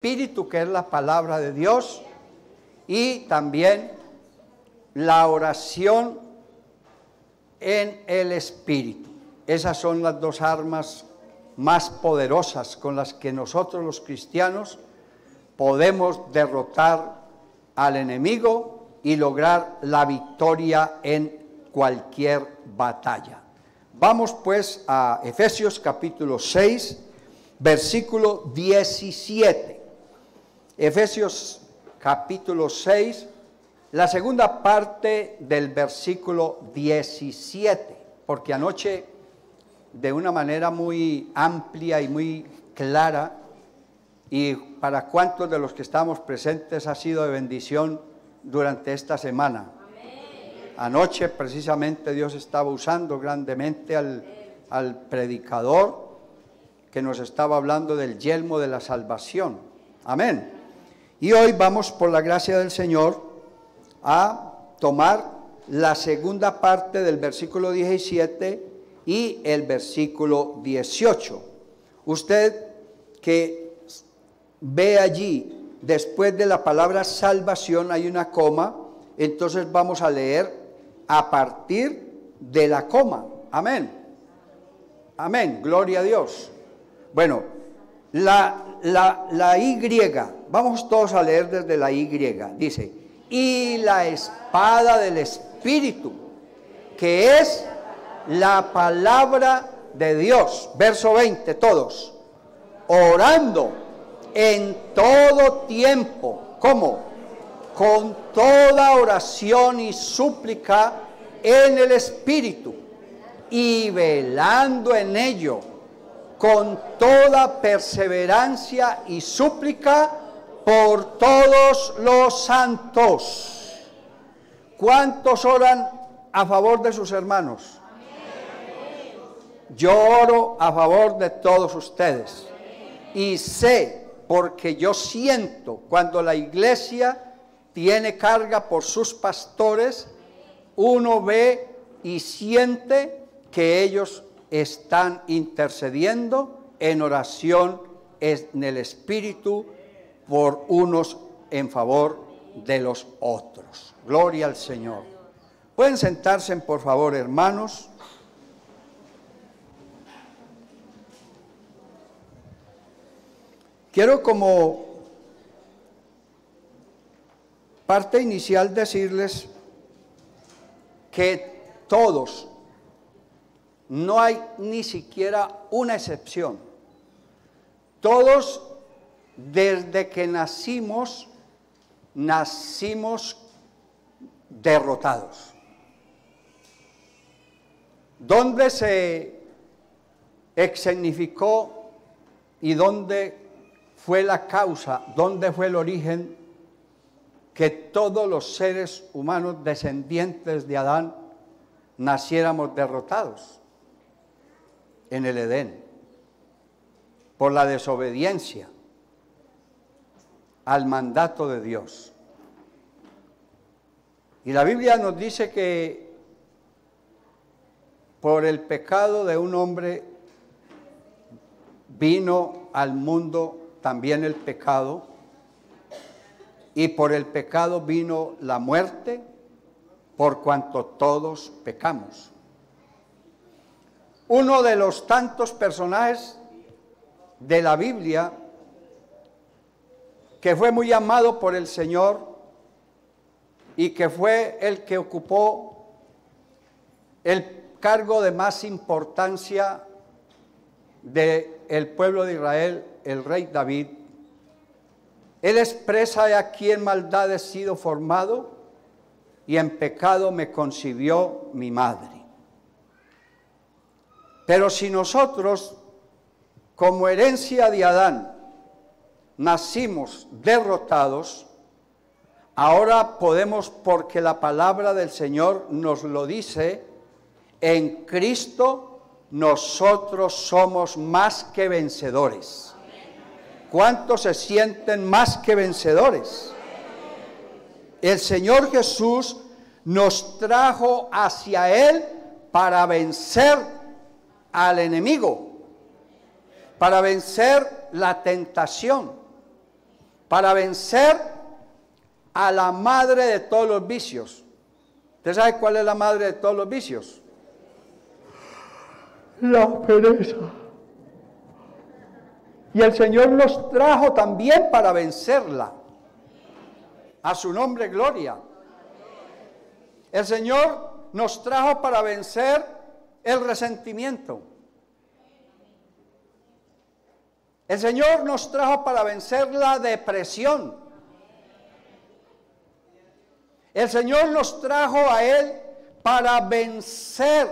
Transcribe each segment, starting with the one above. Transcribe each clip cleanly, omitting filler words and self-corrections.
Espíritu, que es la palabra de Dios, y también la oración en el Espíritu. Esas son las dos armas más poderosas con las que nosotros los cristianos podemos derrotar al enemigo y lograr la victoria en cualquier batalla. Vamos pues a Efesios capítulo 6, versículo 17. Efesios capítulo 6, la segunda parte del versículo 17, porque anoche de una manera muy amplia y muy clara, y para cuantos de los que estamos presentes ha sido de bendición durante esta semana. Anoche precisamente Dios estaba usando grandemente al predicador que nos estaba hablando del yelmo de la salvación. Amén. Y hoy vamos, por la gracia del Señor, a tomar la segunda parte del versículo 17 y el versículo 18. Usted que ve allí, después de la palabra salvación hay una coma, entonces vamos a leer a partir de la coma. Amén. Amén. Gloria a Dios. Bueno, la Y, vamos todos a leer desde la Y. Dice, y la espada del Espíritu, que es la palabra de Dios. Verso 20, todos. Orando en todo tiempo. ¿Cómo? Con toda oración y súplica en el Espíritu, y velando en ello con toda perseverancia y súplica por todos los santos. ¿Cuántos oran a favor de sus hermanos? Yo oro a favor de todos ustedes, y sé, porque yo siento cuando la iglesia tiene carga por sus pastores, uno ve y siente que ellos están intercediendo en oración en el Espíritu por unos en favor de los otros. Gloria al Señor. Pueden sentarse, por favor, hermanos. Quiero como parte inicial decirles que todos, no hay ni siquiera una excepción, todos desde que nacimos derrotados. ¿Dónde se escenificó y dónde fue la causa, dónde fue el origen que todos los seres humanos descendientes de Adán naciéramos derrotados? En el Edén, por la desobediencia al mandato de Dios. Y la Biblia nos dice que por el pecado de un hombre vino al mundo también el pecado, y por el pecado vino la muerte, por cuanto todos pecamos. Uno de los tantos personajes de la Biblia que fue muy amado por el Señor y que fue el que ocupó el cargo de más importancia del pueblo de Israel, el rey David. Él expresa: aquí en maldad he sido formado y en pecado me concibió mi madre. Pero si nosotros, como herencia de Adán, nacimos derrotados, ahora podemos, porque la palabra del Señor nos lo dice, en Cristo nosotros somos más que vencedores. ¿Cuántos se sienten más que vencedores? El Señor Jesús nos trajo hacia Él para vencer al enemigo, para vencer la tentación. para vencer a la madre de todos los vicios. ¿Usted sabe cuál es la madre de todos los vicios? La pereza. Y el Señor nos trajo también para vencerla. A su nombre, gloria. El Señor nos trajo para vencer el resentimiento. El Señor nos trajo para vencer la depresión. El Señor nos trajo a Él para vencer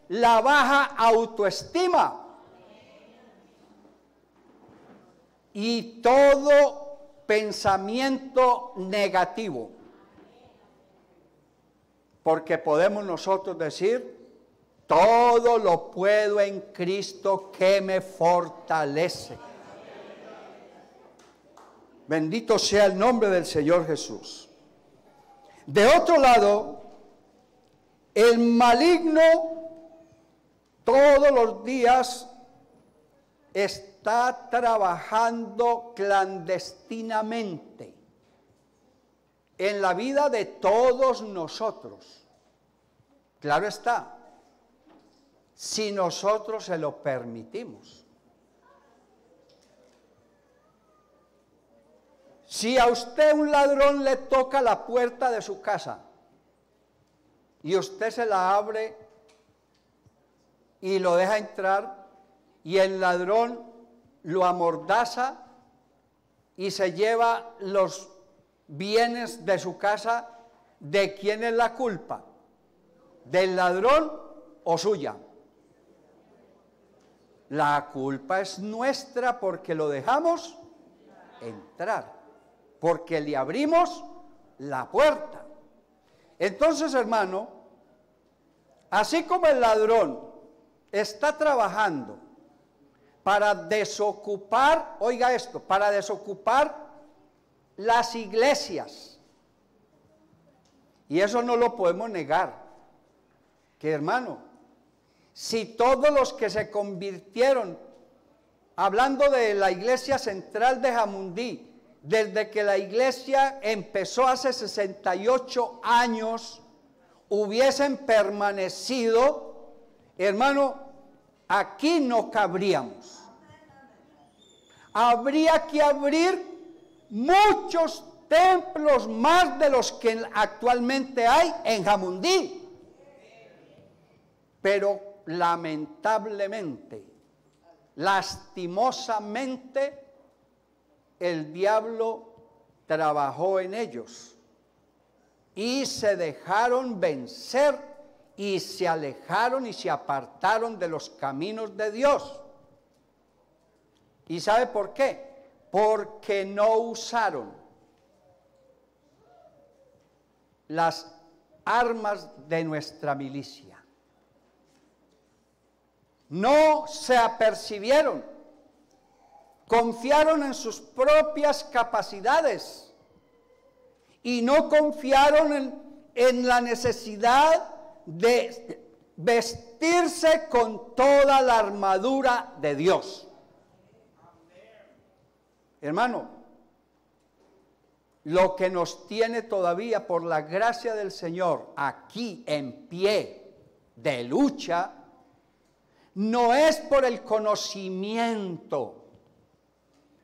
la baja autoestima y todo pensamiento negativo. Porque podemos nosotros decir, todo lo puedo en Cristo que me fortalece. Bendito sea el nombre del Señor Jesús. De otro lado, el maligno todos los días está trabajando clandestinamente en la vida de todos nosotros. Claro está, si nosotros se lo permitimos. Si a usted un ladrón le toca la puerta de su casa y usted se la abre y lo deja entrar y el ladrón lo amordaza y se lleva los bienes de su casa, ¿de quién es la culpa? ¿Del ladrón o suya? La culpa es nuestra porque lo dejamos entrar, porque le abrimos la puerta. Entonces, hermano, así como el ladrón está trabajando para desocupar, oiga esto, para desocupar las iglesias, y eso no lo podemos negar, que hermano, si todos los que se convirtieron, hablando de la iglesia central de Jamundí, desde que la iglesia empezó hace 68 años, hubiesen permanecido, hermano, aquí no cabríamos. Habría que abrir muchos templos más de los que actualmente hay en Jamundí. Pero lamentablemente, lastimosamente, el diablo trabajó en ellos y se dejaron vencer y se alejaron y se apartaron de los caminos de Dios. ¿Y sabe por qué? Porque no usaron las armas de nuestra milicia. No se apercibieron, confiaron en sus propias capacidades y no confiaron en la necesidad de vestirse con toda la armadura de Dios. Hermano, lo que nos tiene todavía por la gracia del Señor aquí en pie de lucha no es por el conocimiento.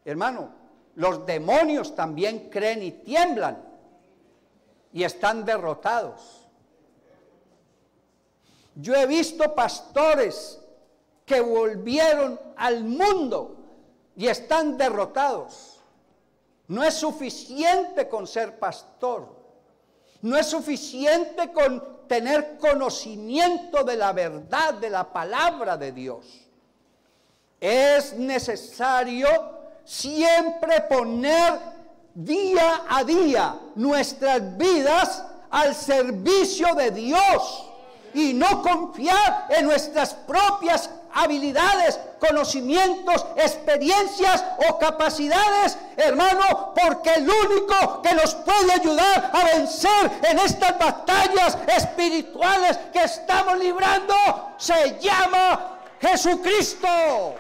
Hermano, los demonios también creen y tiemblan y están derrotados. Yo he visto pastores que volvieron al mundo y están derrotados. No es suficiente con ser pastor. No es suficiente con tener conocimiento de la verdad, de la palabra de Dios. Es necesario siempre poner día a día nuestras vidas al servicio de Dios y no confiar en nuestras propias habilidades, conocimientos, experiencias o capacidades, hermano, porque el único que nos puede ayudar a vencer en estas batallas espirituales que estamos librando se llama Jesucristo.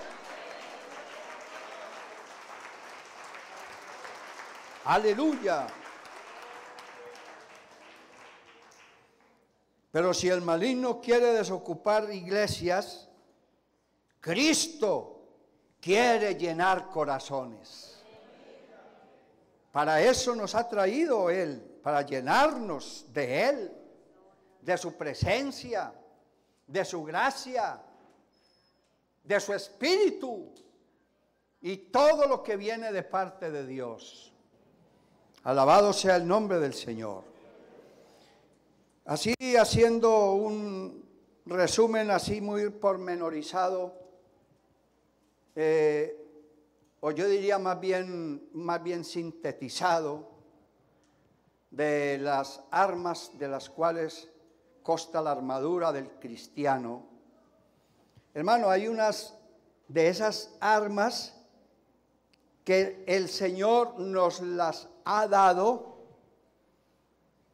Aleluya. Pero si el maligno quiere desocupar iglesias, Cristo quiere llenar corazones. Para eso nos ha traído Él, para llenarnos de Él, de su presencia, de su gracia, de su espíritu y todo lo que viene de parte de Dios. Alabado sea el nombre del Señor. Así, haciendo un resumen así muy pormenorizado, o yo diría más bien sintetizado, de las armas de las cuales consta la armadura del cristiano. Hermano, hay unas de esas armas que el Señor nos las ha dado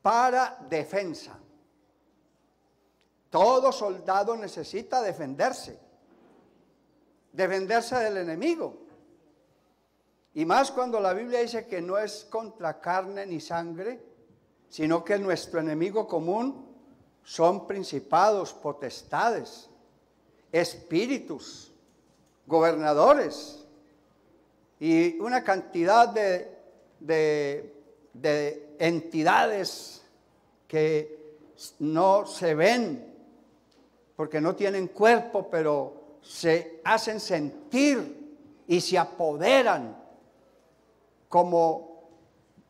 para defensa. Todo soldado necesita defenderse del enemigo. Y más cuando la Biblia dice que no es contra carne ni sangre, sino que nuestro enemigo común son principados, potestades, espíritus, gobernadores y una cantidad de entidades que no se ven porque no tienen cuerpo, pero se hacen sentir y se apoderan como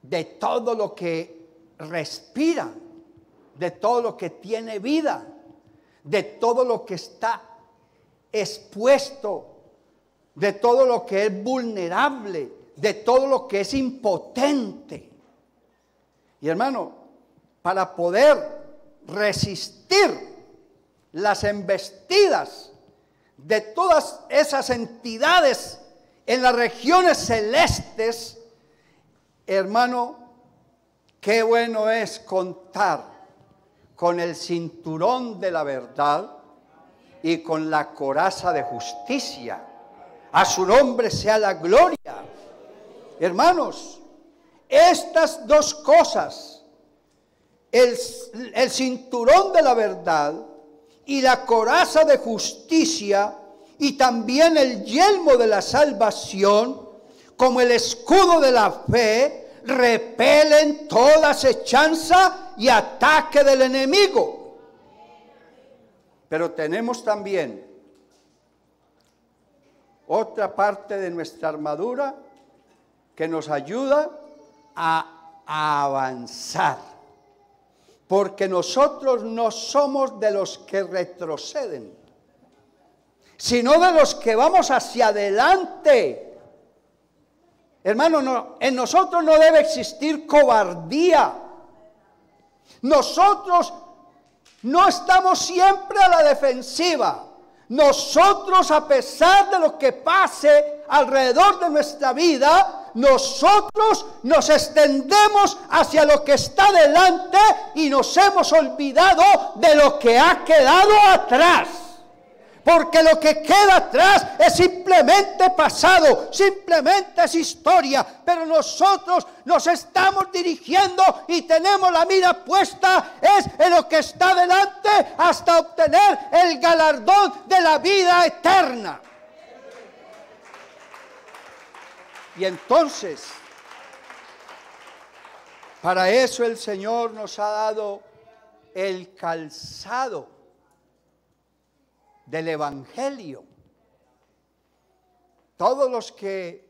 de todo lo que respira, de todo lo que tiene vida, de todo lo que está expuesto, de todo lo que es vulnerable, de todo lo que es impotente. Y hermano, para poder resistir las embestidas de todas esas entidades en las regiones celestes, hermano, qué bueno es contar con el cinturón de la verdad y con la coraza de justicia. A su nombre sea la gloria. Hermanos, estas dos cosas, el cinturón de la verdad y la coraza de justicia, y también el yelmo de la salvación, como el escudo de la fe, repelen toda acechanza y ataque del enemigo. Pero tenemos también otra parte de nuestra armadura que nos ayuda a avanzar, porque nosotros no somos de los que retroceden, sino de los que vamos hacia adelante. Hermano, no, en nosotros no debe existir cobardía. Nosotros no estamos siempre a la defensiva. Nosotros, a pesar de lo que pase alrededor de nuestra vida, nosotros nos extendemos hacia lo que está delante y nos hemos olvidado de lo que ha quedado atrás. Porque lo que queda atrás es simplemente pasado, simplemente es historia. Pero nosotros nos estamos dirigiendo y tenemos la mira puesta es en lo que está delante hasta obtener el galardón de la vida eterna. Y entonces, para eso el Señor nos ha dado el calzado del Evangelio. Todos los que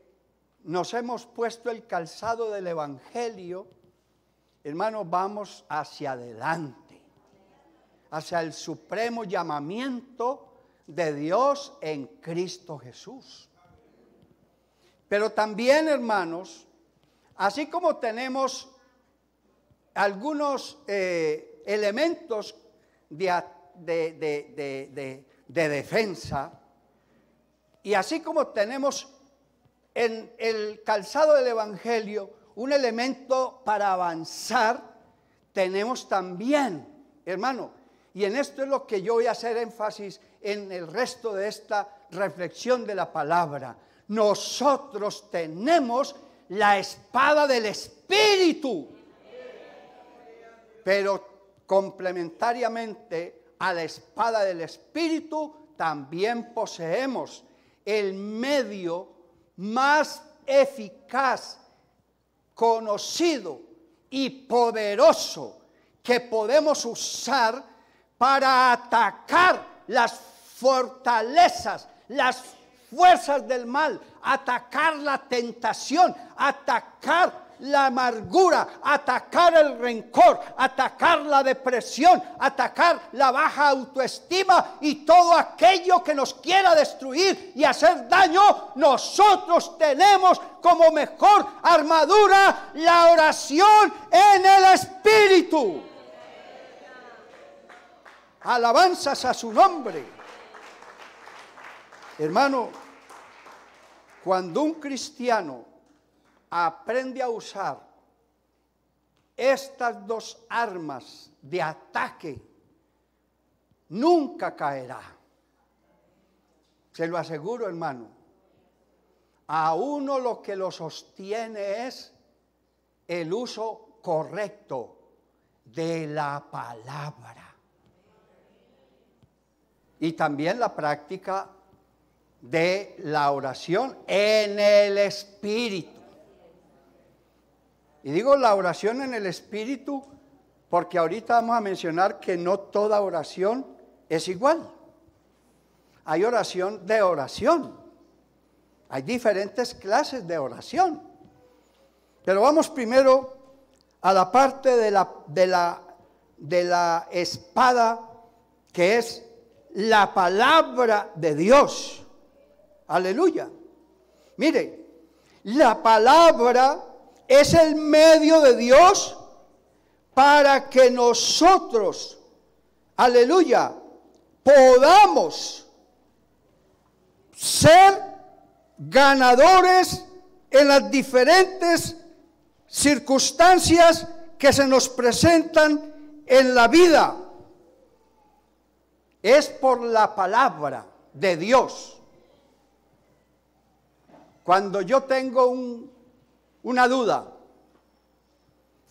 nos hemos puesto el calzado del Evangelio, hermanos, vamos hacia adelante, hacia el supremo llamamiento de Dios en Cristo Jesús. Pero también, hermanos, así como tenemos algunos elementos de defensa, y así como tenemos en el calzado del Evangelio un elemento para avanzar, tenemos también, hermano, y en esto es lo que yo voy a hacer énfasis en el resto de esta reflexión de la palabra, nosotros tenemos la espada del Espíritu. Pero complementariamente a la espada del Espíritu, también poseemos el medio más eficaz, conocido y poderoso que podemos usar para atacar las fortalezas, las fuerzas del mal, atacar la tentación, atacar la amargura, atacar el rencor, atacar la depresión, atacar la baja autoestima y todo aquello que nos quiera destruir y hacer daño. Nosotros tenemos como mejor armadura la oración en el Espíritu. Alabanzas a su nombre. Hermano, cuando un cristiano aprende a usar estas dos armas de ataque, nunca caerá. Se lo aseguro, hermano. A uno lo que lo sostiene es el uso correcto de la palabra. Y también la práctica de la oración en el Espíritu. Y digo la oración en el Espíritu porque ahorita vamos a mencionar que no toda oración es igual. Hay oración de oración. Hay diferentes clases de oración. Pero vamos primero a la parte de la espada, que es la palabra de Dios. Aleluya. Mire, la palabra es el medio de Dios para que nosotros, aleluya, podamos ser ganadores en las diferentes circunstancias que se nos presentan en la vida. Es por la palabra de Dios. Cuando yo tengo una duda,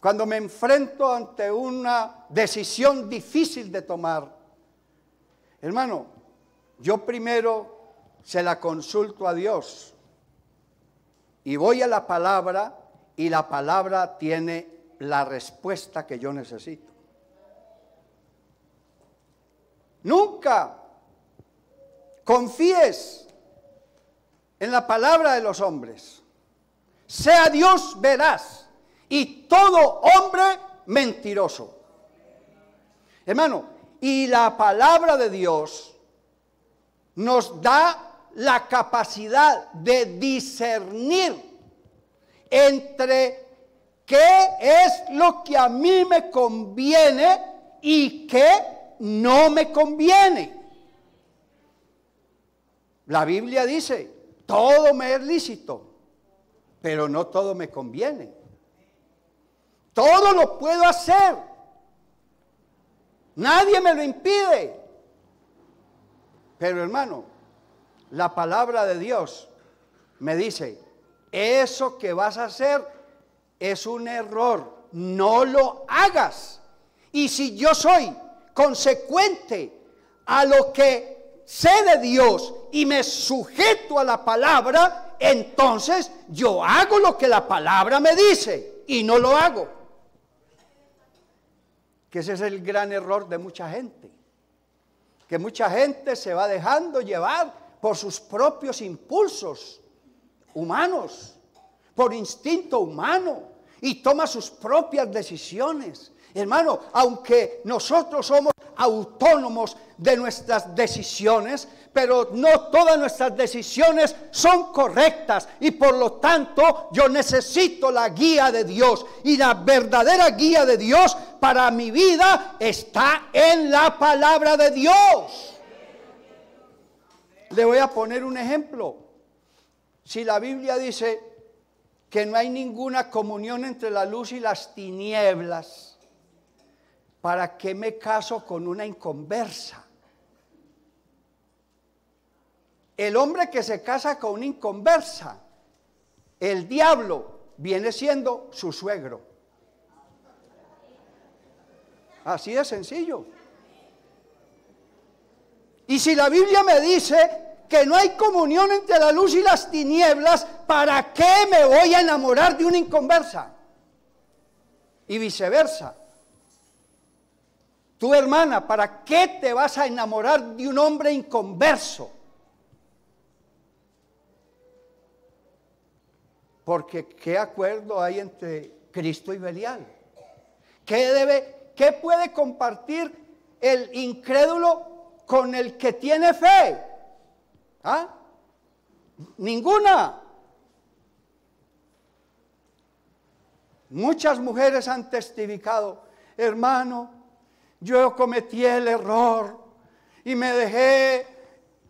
cuando me enfrento ante una decisión difícil de tomar, hermano, yo primero se la consulto a Dios y voy a la palabra, y la palabra tiene la respuesta que yo necesito. Nunca confíes en la palabra de los hombres. Sea Dios veraz y todo hombre mentiroso. Hermano, y la palabra de Dios nos da la capacidad de discernir entre qué es lo que a mí me conviene y qué no me conviene. La Biblia dice, todo me es lícito, pero no todo me conviene. Todo lo puedo hacer. Nadie me lo impide. Pero hermano, la palabra de Dios me dice, eso que vas a hacer es un error, no lo hagas. Y si yo soy consecuente a lo que sé de Dios y me sujeto a la palabra, entonces yo hago lo que la palabra me dice y no lo hago. Que ese es el gran error de mucha gente. Que mucha gente se va dejando llevar por sus propios impulsos humanos, por instinto humano, y toma sus propias decisiones. Hermano, aunque nosotros somos autónomos de nuestras decisiones, pero no todas nuestras decisiones son correctas, y por lo tanto yo necesito la guía de Dios, y la verdadera guía de Dios para mi vida está en la palabra de Dios. Le voy a poner un ejemplo. Si la Biblia dice que no hay ninguna comunión entre la luz y las tinieblas, ¿para qué me caso con una inconversa? El hombre que se casa con una inconversa, el diablo viene siendo su suegro. Así de sencillo. Y si la Biblia me dice que no hay comunión entre la luz y las tinieblas, ¿para qué me voy a enamorar de una inconversa? Y viceversa. Tu hermana, ¿para qué te vas a enamorar de un hombre inconverso? Porque ¿qué acuerdo hay entre Cristo y Belial? ¿Qué puede compartir el incrédulo con el que tiene fe? ¿Ah? Ninguna. Muchas mujeres han testificado, hermano, yo cometí el error y me dejé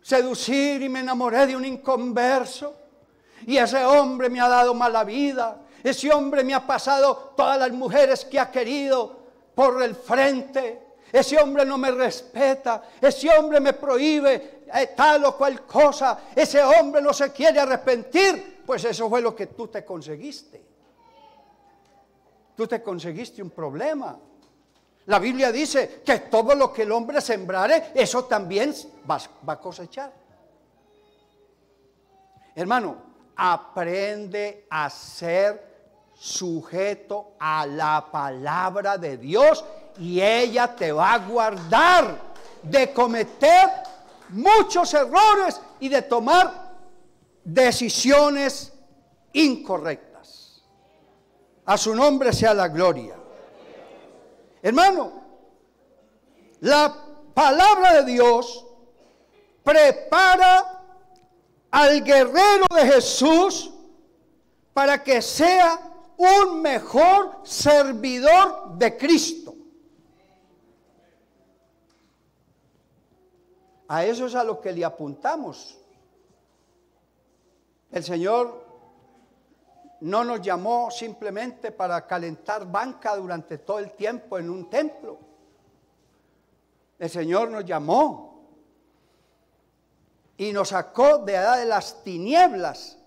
seducir y me enamoré de un inconverso. Y ese hombre me ha dado mala vida. Ese hombre me ha pasado todas las mujeres que ha querido por el frente. Ese hombre no me respeta. Ese hombre me prohíbe tal o cual cosa. Ese hombre no se quiere arrepentir. Pues eso fue lo que tú te conseguiste. Tú te conseguiste un problema. La Biblia dice que todo lo que el hombre sembrare, eso también va a cosechar. Hermano, aprende a ser sujeto a la palabra de Dios y ella te va a guardar de cometer muchos errores y de tomar decisiones incorrectas. A su nombre sea la gloria. Hermano, la palabra de Dios prepara al guerrero de Jesús para que sea un mejor servidor de Cristo. A eso es a lo que le apuntamos. El Señor no nos llamó simplemente para calentar banca durante todo el tiempo en un templo. El Señor nos llamó y nos sacó de allá de las tinieblas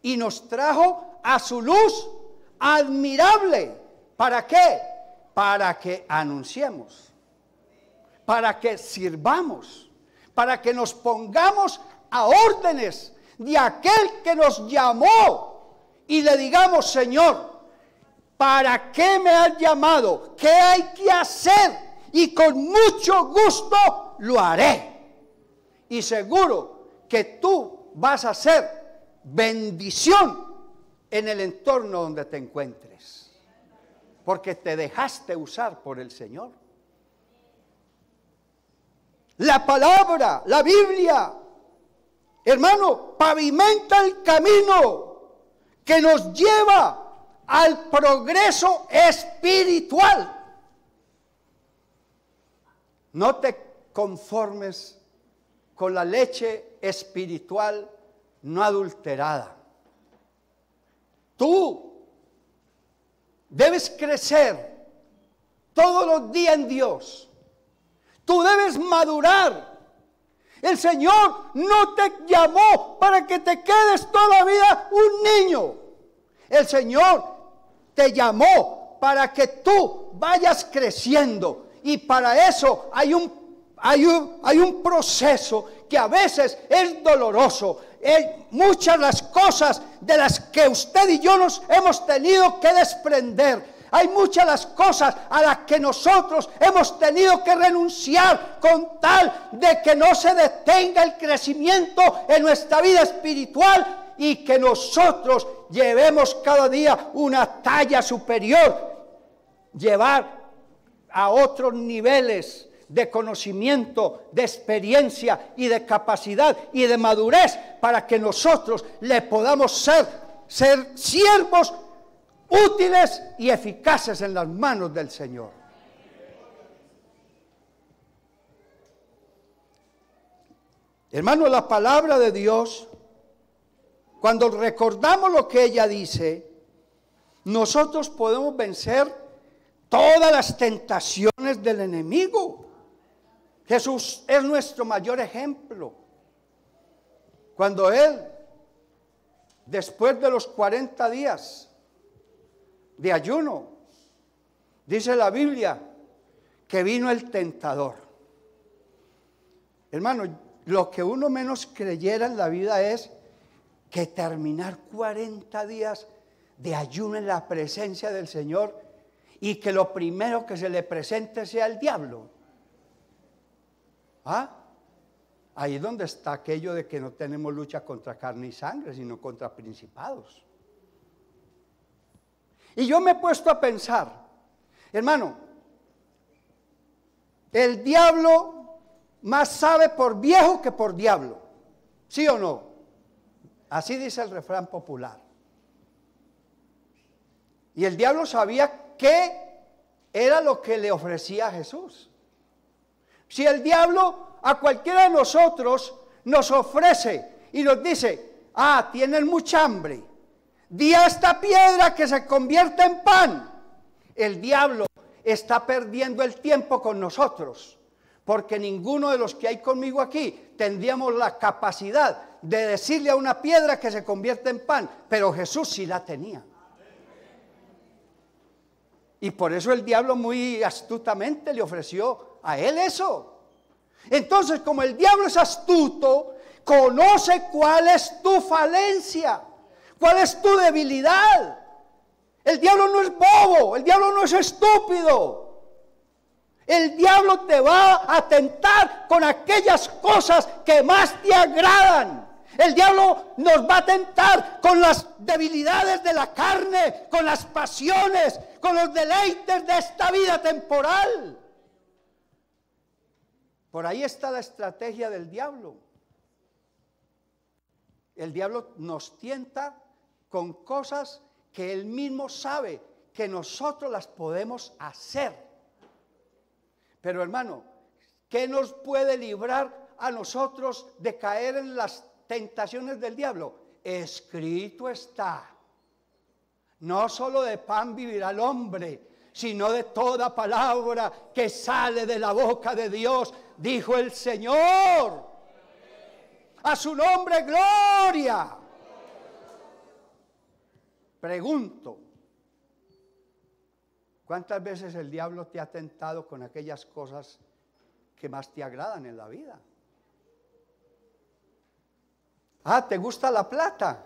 y nos trajo a su luz admirable. ¿Para qué? Para que anunciemos, para que sirvamos, para que nos pongamos a órdenes de aquel que nos llamó y le digamos, Señor, ¿para qué me has llamado? ¿Qué hay que hacer? Y con mucho gusto lo haré. Y seguro que tú vas a ser bendición en el entorno donde te encuentres, porque te dejaste usar por el Señor. La palabra, la Biblia, hermano, pavimenta el camino que nos lleva al progreso espiritual. No te conformes con la leche espiritual no adulterada. Tú debes crecer todos los días en Dios. Tú debes madurar. El Señor no te llamó para que te quedes toda la vida un niño. El Señor te llamó para que tú vayas creciendo. Y para eso hay un proceso que a veces es doloroso. Muchas las cosas de las que usted y yo nos hemos tenido que desprender. Hay muchas las cosas a las que nosotros hemos tenido que renunciar con tal de que no se detenga el crecimiento en nuestra vida espiritual y que nosotros llevemos cada día una talla superior, llevar a otros niveles de conocimiento, de experiencia y de capacidad y de madurez para que nosotros le podamos ser siervos útiles y eficaces en las manos del Señor. Hermano, la palabra de Dios, cuando recordamos lo que ella dice, nosotros podemos vencer todas las tentaciones del enemigo. Jesús es nuestro mayor ejemplo. Cuando Él, después de los 40 días, de ayuno. Dice la Biblia que vino el tentador. Hermano, lo que uno menos creyera en la vida es que terminar 40 días de ayuno en la presencia del Señor y que lo primero que se le presente sea el diablo. ¿Ah? Ahí es donde está aquello de que no tenemos lucha contra carne y sangre, sino contra principados. Y yo me he puesto a pensar, hermano, el diablo más sabe por viejo que por diablo, ¿sí o no? Así dice el refrán popular. Y el diablo sabía qué era lo que le ofrecía a Jesús. Si el diablo a cualquiera de nosotros nos ofrece y nos dice, tienen mucha hambre, di a esta piedra que se convierta en pan. El diablo está perdiendo el tiempo con nosotros, porque ninguno de los que hay conmigo aquí tendríamos la capacidad de decirle a una piedra que se convierta en pan, pero Jesús sí la tenía. Y por eso el diablo muy astutamente le ofreció a él eso. Entonces, como el diablo es astuto, conoce cuál es tu falencia, cuál es tu debilidad. El diablo no es bobo, el diablo no es estúpido. El diablo te va a tentar con aquellas cosas que más te agradan. El diablo nos va a tentar con las debilidades de la carne, con las pasiones, con los deleites de esta vida temporal. Por ahí está la estrategia del diablo. El diablo nos tienta con cosas que él mismo sabe que nosotros las podemos hacer. Pero hermano, ¿qué nos puede librar a nosotros de caer en las tentaciones del diablo? Escrito está: no solo de pan vivirá el hombre, sino de toda palabra que sale de la boca de Dios, dijo el Señor. A su nombre gloria. Pregunto, ¿cuántas veces el diablo te ha tentado con aquellas cosas que más te agradan en la vida? ¿Te gusta la plata?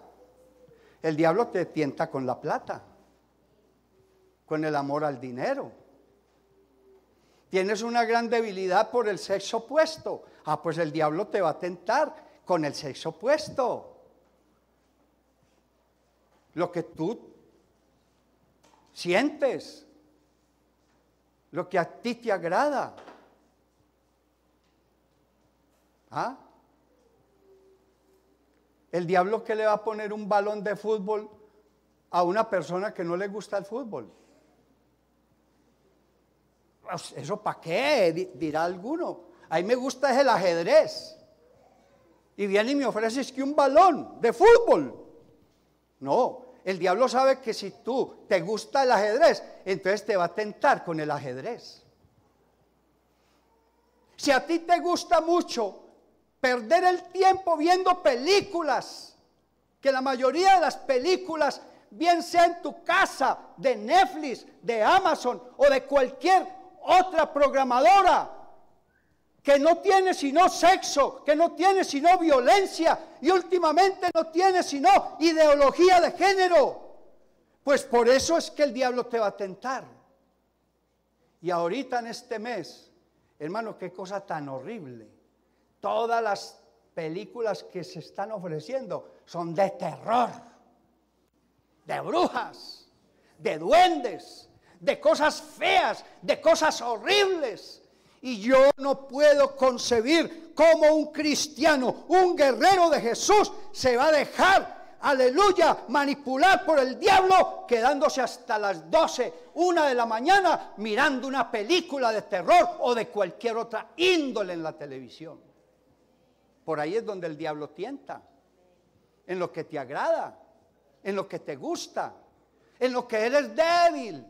El diablo te tienta con la plata, con el amor al dinero. Tienes una gran debilidad por el sexo opuesto. Pues el diablo te va a tentar con el sexo opuesto. Lo que tú sientes, lo que a ti te agrada. El diablo, ¿qué le va a poner un balón de fútbol a una persona que no le gusta el fútbol? ¿Eso para qué? Dirá alguno. A mí me gusta es el ajedrez. Y viene y me ofrece que un balón de fútbol. No, el diablo sabe que si tú te gusta el ajedrez, entonces te va a tentar con el ajedrez. Si a ti te gusta mucho perder el tiempo viendo películas, que la mayoría de las películas, bien sea en tu casa, de Netflix, de Amazon o de cualquier otra programadora, que no tiene sino sexo, que no tiene sino violencia y últimamente no tiene sino ideología de género, pues por eso es que el diablo te va a tentar. Y ahorita en este mes, hermano, qué cosa tan horrible. Todas las películas que se están ofreciendo son de terror, de brujas, de duendes, de cosas feas, de cosas horribles. Y yo no puedo concebir cómo un cristiano, un guerrero de Jesús, se va a dejar, aleluya, manipular por el diablo, quedándose hasta las 12, 1 de la mañana, mirando una película de terror o de cualquier otra índole en la televisión. Por ahí es donde el diablo tienta, en lo que te agrada, en lo que te gusta, en lo que eres débil.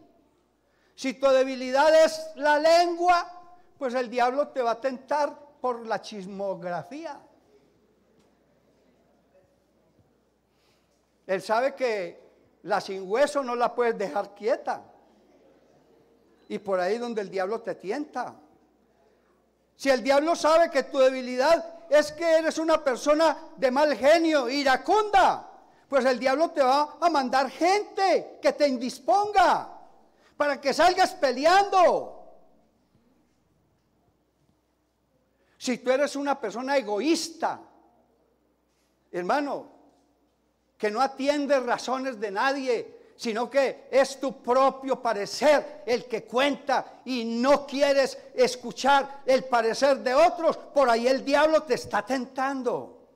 Si tu debilidad es la lengua, pues el diablo te va a tentar por la chismografía. Él sabe que La sin hueso no la puedes dejar quieta. Y por ahí donde el diablo te tienta. Si el diablo sabe que tu debilidad es que eres una persona de mal genio, iracunda, pues el diablo te va a mandar gente que te indisponga para que salgas peleando. Si tú eres una persona egoísta, hermano, que no atiende razones de nadie, sino que es tu propio parecer el que cuenta y no quieres escuchar el parecer de otros, por ahí el diablo te está tentando.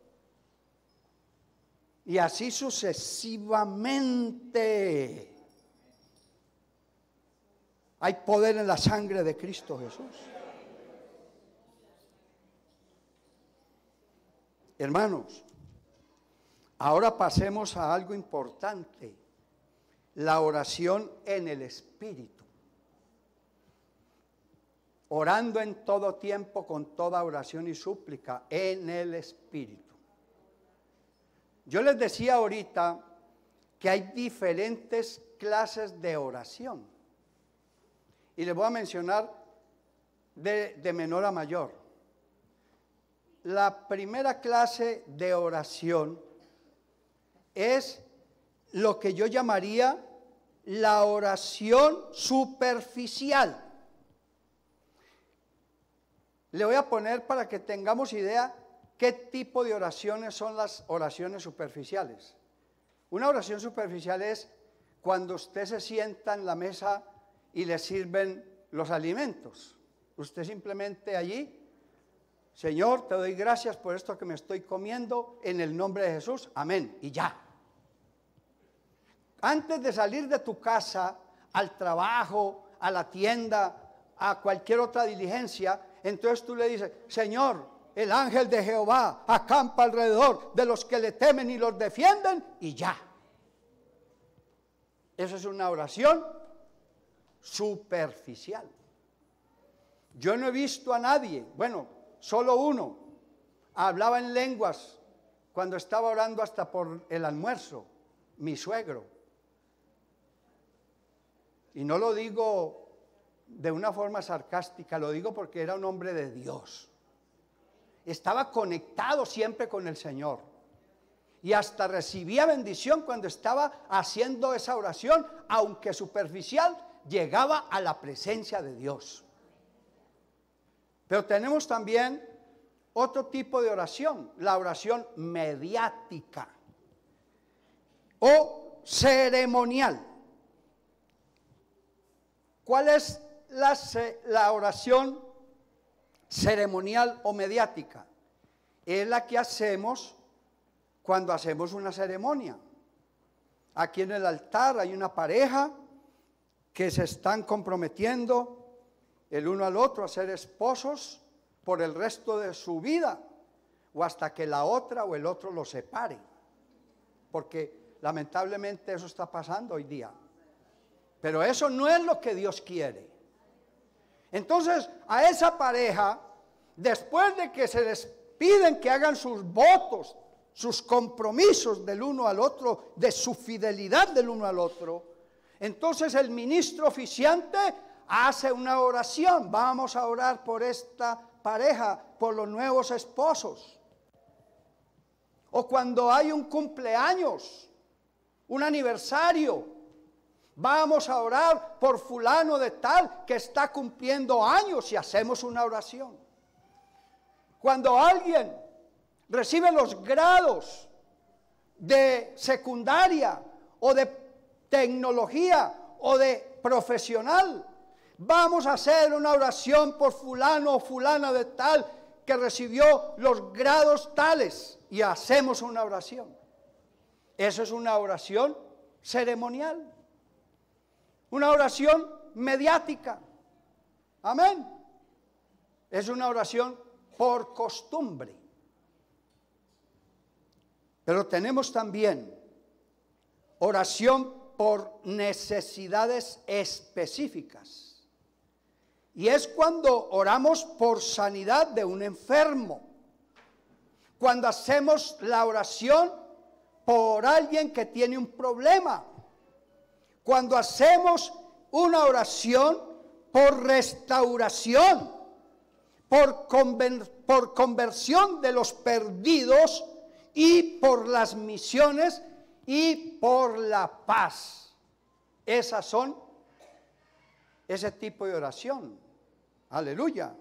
Y así sucesivamente. Hay poder en la sangre de Cristo Jesús. Hermanos, ahora pasemos a algo importante. La oración en el Espíritu. Orando en todo tiempo con toda oración y súplica en el Espíritu. Yo les decía ahorita que hay diferentes clases de oración. Y les voy a mencionar de menor a mayor. La primera clase de oración es lo que yo llamaría la oración superficial. Le voy a poner para que tengamos idea qué tipo de oraciones son las oraciones superficiales. Una oración superficial es cuando usted se sienta en la mesa y le sirven los alimentos. Usted simplemente allí, Señor, te doy gracias por esto que me estoy comiendo, en el nombre de Jesús, amén, y ya. Antes de salir de tu casa, al trabajo, a la tienda, a cualquier otra diligencia, entonces tú le dices, Señor, el ángel de Jehová acampa alrededor de los que le temen y los defienden, y ya. Eso es una oración superficial. Yo no he visto a nadie, bueno, solo uno, hablaba en lenguas cuando estaba orando hasta por el almuerzo, mi suegro. Y no lo digo de una forma sarcástica, lo digo porque era un hombre de Dios. Estaba conectado siempre con el Señor. Y hasta recibía bendición cuando estaba haciendo esa oración, aunque superficial, llegaba a la presencia de Dios. Pero tenemos también otro tipo de oración, la oración mediática o ceremonial. ¿Cuál es la oración ceremonial o mediática? Es la que hacemos cuando hacemos una ceremonia. Aquí en el altar hay una pareja que se están comprometiendo el uno al otro a ser esposos por el resto de su vida o hasta que la otra o el otro los separe. Porque lamentablemente eso está pasando hoy día. Pero eso no es lo que Dios quiere. Entonces, a esa pareja, después de que se les piden que hagan sus votos, sus compromisos del uno al otro, de su fidelidad del uno al otro, entonces el ministro oficiante hace una oración. Vamos a orar por esta pareja, por los nuevos esposos. O cuando hay un cumpleaños, un aniversario, vamos a orar por fulano de tal que está cumpliendo años y hacemos una oración. Cuando alguien recibe los grados de secundaria o de tecnología o de profesional, vamos a hacer una oración por fulano o fulana de tal que recibió los grados tales y hacemos una oración. Eso es una oración ceremonial. Una oración mediática. Amén. Es una oración por costumbre. Pero tenemos también oración por necesidades específicas. Y es cuando oramos por sanidad de un enfermo. Cuando hacemos la oración por alguien que tiene un problema. cuando hacemos una oración por restauración, por conversión de los perdidos y por las misiones y por la paz. Esas son ese tipo de oración. Aleluya.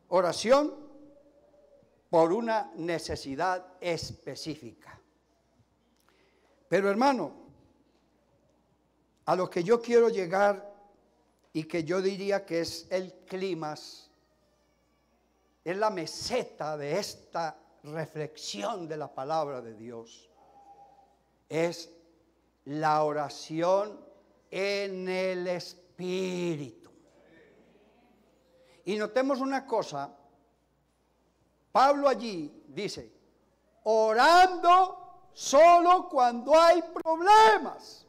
Oración por una necesidad específica. Pero hermano, a lo que yo quiero llegar y que yo diría que es el clímax, es la meseta de esta reflexión de la palabra de Dios, es la oración en el Espíritu. Y notemos una cosa, Pablo allí dice, orando solo cuando hay problemas.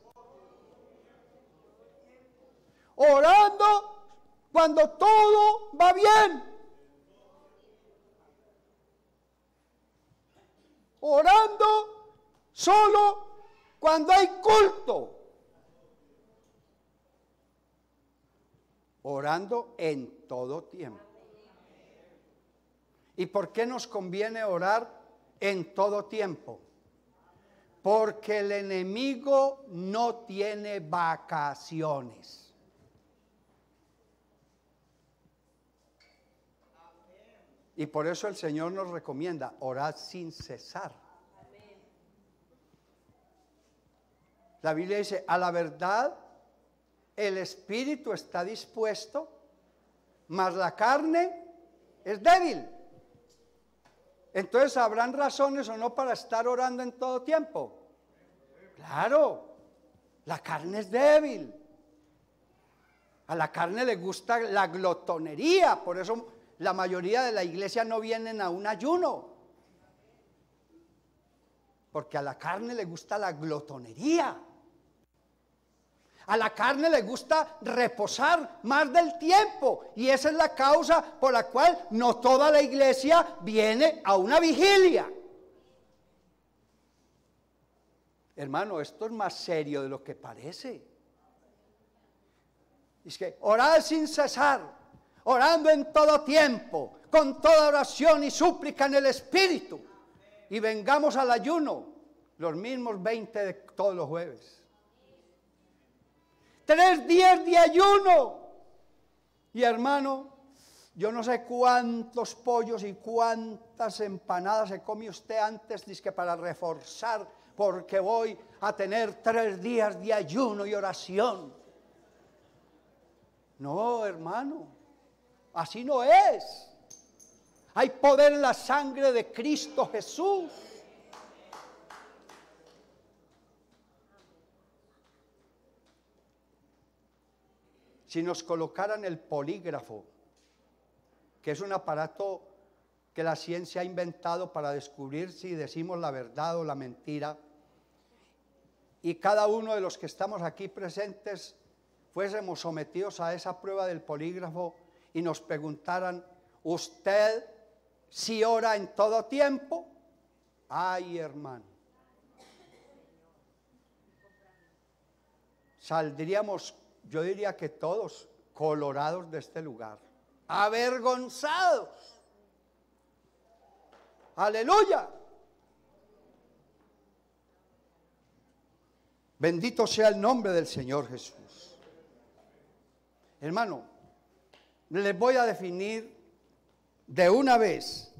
Orando cuando todo va bien. Orando solo cuando hay culto. Orando en todo tiempo. ¿Y por qué nos conviene orar en todo tiempo? Porque el enemigo no tiene vacaciones. Y por eso el Señor nos recomienda orar sin cesar. La Biblia dice, a la verdad, el espíritu está dispuesto, mas la carne es débil. Entonces, ¿habrán razones o no para estar orando en todo tiempo? Claro, la carne es débil. A la carne le gusta la glotonería, por eso la mayoría de la iglesia no vienen a un ayuno. Porque a la carne le gusta la glotonería. A la carne le gusta reposar más del tiempo. Y esa es la causa por la cual no toda la iglesia viene a una vigilia. Hermano, esto es más serio de lo que parece. Es que orar sin cesar, orando en todo tiempo, con toda oración y súplica en el Espíritu. Y vengamos al ayuno, los mismos 20 de todos los jueves. 3 días de ayuno. Y hermano, yo no sé cuántos pollos y cuántas empanadas se come usted antes, dizque para reforzar, porque voy a tener 3 días de ayuno y oración. No, hermano, así no es. Hay poder en la sangre de Cristo Jesús. Si nos colocaran el polígrafo, que es un aparato que la ciencia ha inventado para descubrir si decimos la verdad o la mentira, y cada uno de los que estamos aquí presentes fuésemos sometidos a esa prueba del polígrafo y nos preguntaran, ¿usted si ora en todo tiempo? Ay, hermano, saldríamos, yo diría que todos, colorados de este lugar, avergonzados. Aleluya. Bendito sea el nombre del Señor Jesús. Hermano, les voy a definir de una vez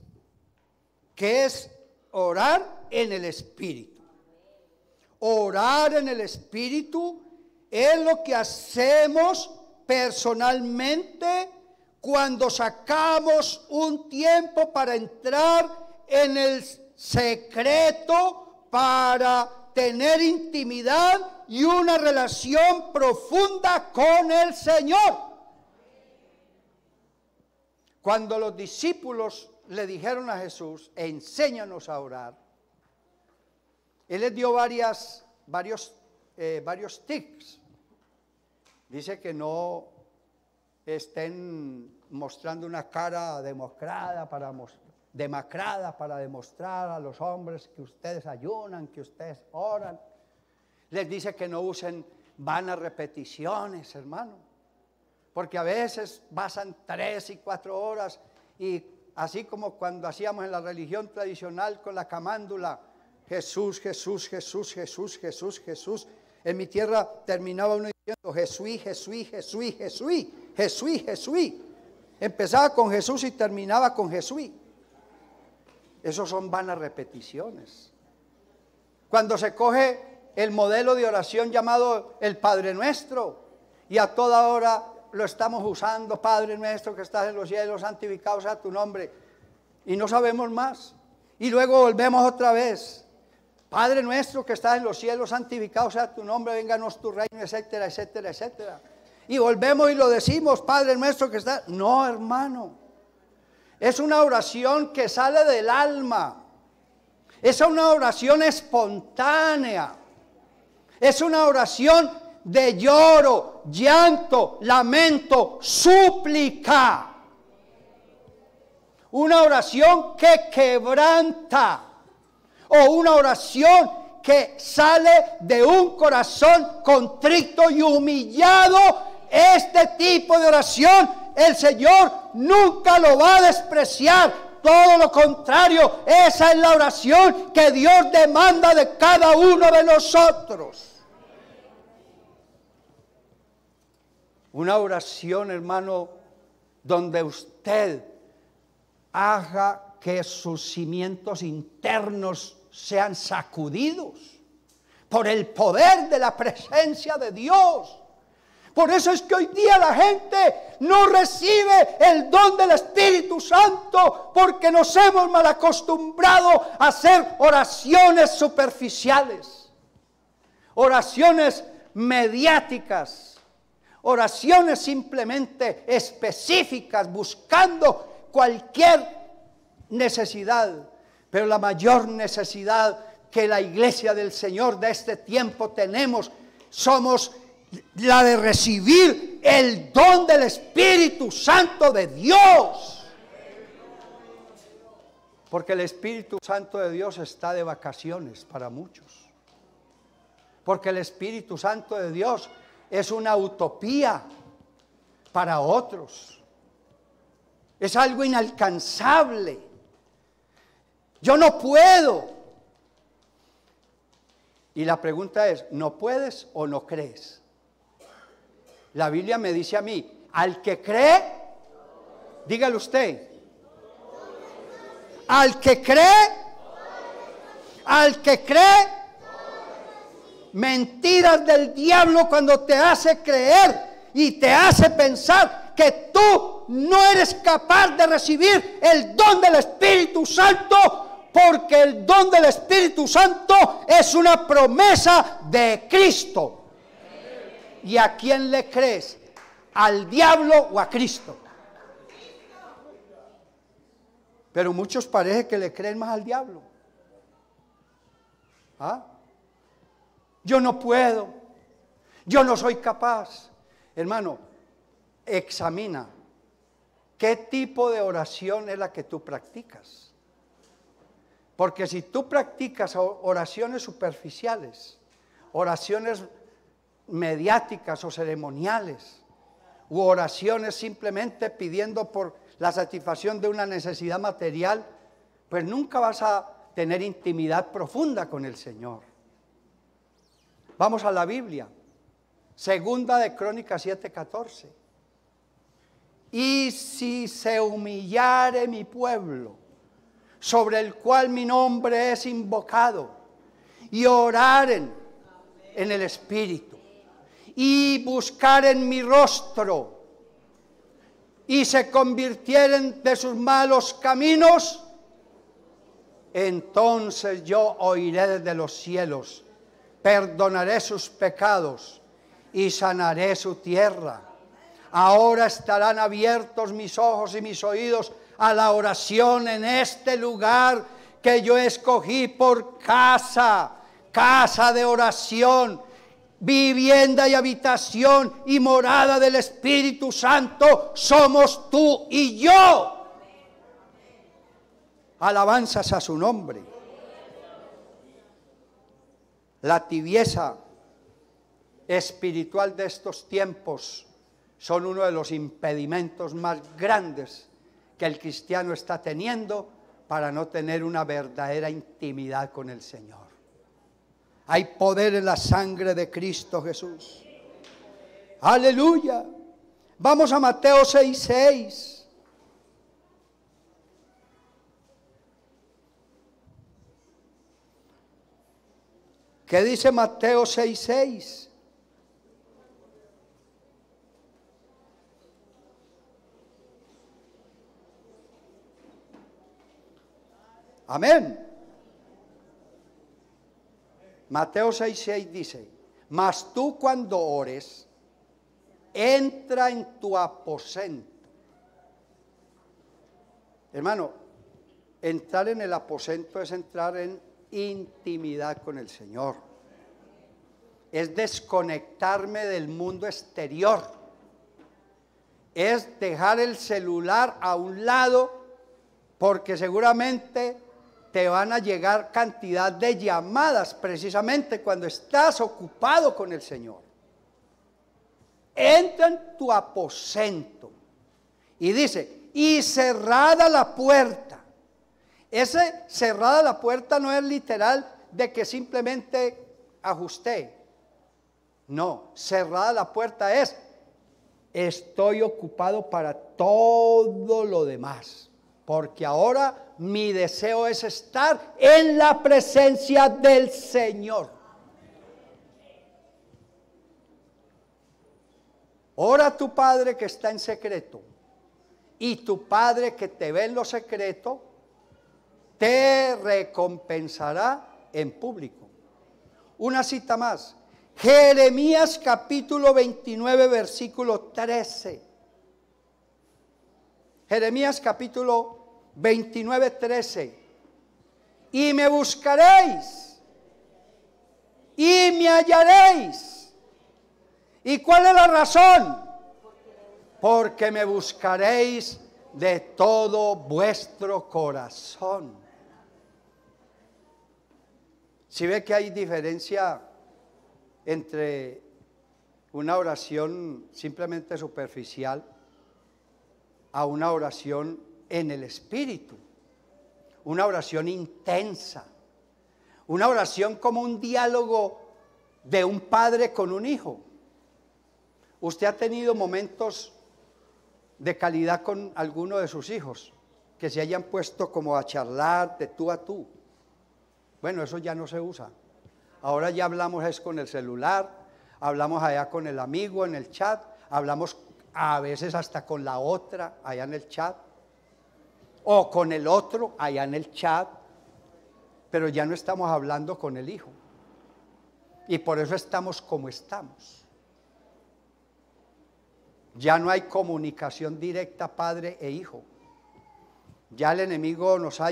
qué es orar en el Espíritu. Orar en el Espíritu es lo que hacemos personalmente cuando sacamos un tiempo para entrar en el secreto, para tener intimidad y una relación profunda con el Señor. Cuando los discípulos le dijeron a Jesús, enséñanos a orar, Él les dio varios tips. Dice que no estén mostrando una cara demacrada para demostrar a los hombres que ustedes ayunan, que ustedes oran. Les dice que no usen vanas repeticiones, hermano. Porque a veces pasan 3 y 4 horas y así como cuando hacíamos en la religión tradicional con la camándula, Jesús, Jesús, Jesús, Jesús, Jesús, Jesús. En mi tierra terminaba uno diciendo Jesús, Jesús, Jesús, Jesús, Jesús, Jesús. Empezaba con Jesús y terminaba con Jesús. Esos son vanas repeticiones. Cuando se coge el modelo de oración llamado el Padre Nuestro y a toda hora lo estamos usando, Padre Nuestro que estás en los cielos, santificado sea tu nombre, y no sabemos más. Y luego volvemos otra vez. Padre nuestro que estás en los cielos, santificado sea tu nombre, vénganos tu reino, etcétera, etcétera, etcétera. Y volvemos y lo decimos, Padre nuestro que está. No, hermano. Es una oración que sale del alma. Es una oración espontánea. Es una oración de lloro, llanto, lamento, súplica. Una oración que quebranta. O una oración que sale de un corazón contrito y humillado. Este tipo de oración el Señor nunca lo va a despreciar. Todo lo contrario, esa es la oración que Dios demanda de cada uno de nosotros. Una oración, hermano, donde usted haga que sus cimientos internos sean sacudidos por el poder de la presencia de Dios. Por eso es que hoy día la gente no recibe el don del Espíritu Santo, porque nos hemos mal acostumbrado a hacer oraciones superficiales, oraciones mediáticas, oraciones simplemente específicas, buscando cualquier necesidad. Pero la mayor necesidad que la iglesia del Señor de este tiempo tenemos, somos la de recibir el don del Espíritu Santo de Dios. Porque el Espíritu Santo de Dios está de vacaciones para muchos. Porque el Espíritu Santo de Dios es una utopía para otros. Es algo inalcanzable. Yo no puedo. Y la pregunta es, ¿no puedes o no crees? La Biblia me dice a mí, al que cree, dígalo usted, al que cree, mentiras del diablo cuando te hace creer y te hace pensar que tú no eres capaz de recibir el don del Espíritu Santo, porque el don del Espíritu Santo es una promesa de Cristo. ¿Y a quién le crees? ¿Al diablo o a Cristo? Pero muchos parece que le creen más al diablo. ¿Ah? Yo no puedo, yo no soy capaz. Hermano, examina qué tipo de oración es la que tú practicas. Porque si tú practicas oraciones superficiales, oraciones mediáticas o ceremoniales, u oraciones simplemente pidiendo por la satisfacción de una necesidad material, pues nunca vas a tener intimidad profunda con el Señor. Vamos a la Biblia, Segunda de Crónicas 7:14. Y si se humillare mi pueblo, sobre el cual mi nombre es invocado, y oraren en el Espíritu, y buscaren mi rostro, y se convirtieren de sus malos caminos, entonces yo oiré desde los cielos, perdonaré sus pecados y sanaré su tierra. Ahora estarán abiertos mis ojos y mis oídos a la oración en este lugar que yo escogí por casa de oración, vivienda y habitación y morada del Espíritu Santo somos tú y yo. Alabanzas a su nombre. La tibieza espiritual de estos tiempos son uno de los impedimentos más grandes que el cristiano está teniendo para no tener una verdadera intimidad con el Señor. Hay poder en la sangre de Cristo Jesús. Aleluya. Vamos a Mateo 6:6. ¿Qué dice Mateo 6:6? Amén. Mateo 6:6 dice: mas tú cuando ores, entra en tu aposento. Hermano, entrar en el aposento es entrar en intimidad con el Señor. Es desconectarme del mundo exterior. Es dejar el celular a un lado, porque seguramente te van a llegar cantidad de llamadas precisamente cuando estás ocupado con el Señor. Entra en tu aposento y dice, y cerrada la puerta. Ese cerrada la puerta no es literal de que simplemente ajusté. No, cerrada la puerta es, estoy ocupado para todo lo demás. Porque ahora mi deseo es estar en la presencia del Señor. Ora a tu Padre que está en secreto, y tu Padre que te ve en lo secreto, te recompensará en público. Una cita más. Jeremías capítulo 29, versículo 13. Jeremías capítulo 29, 13. Y me buscaréis, y me hallaréis. ¿Y cuál es la razón? Porque me buscaréis de todo vuestro corazón. Si ve que hay diferencia entre una oración simplemente superficial a una oración en el Espíritu, una oración intensa, una oración como un diálogo de un padre con un hijo. ¿Usted ha tenido momentos de calidad con alguno de sus hijos que se hayan puesto como a charlar de tú a tú? Bueno, eso ya no se usa. Ahora ya hablamos es con el celular, hablamos allá con el amigo en el chat, hablamos a veces hasta con la otra allá en el chat, o con el otro allá en el chat, pero ya no estamos hablando con el hijo. Y por eso estamos como estamos. Ya no hay comunicación directa padre e hijo. Ya el enemigo nos ha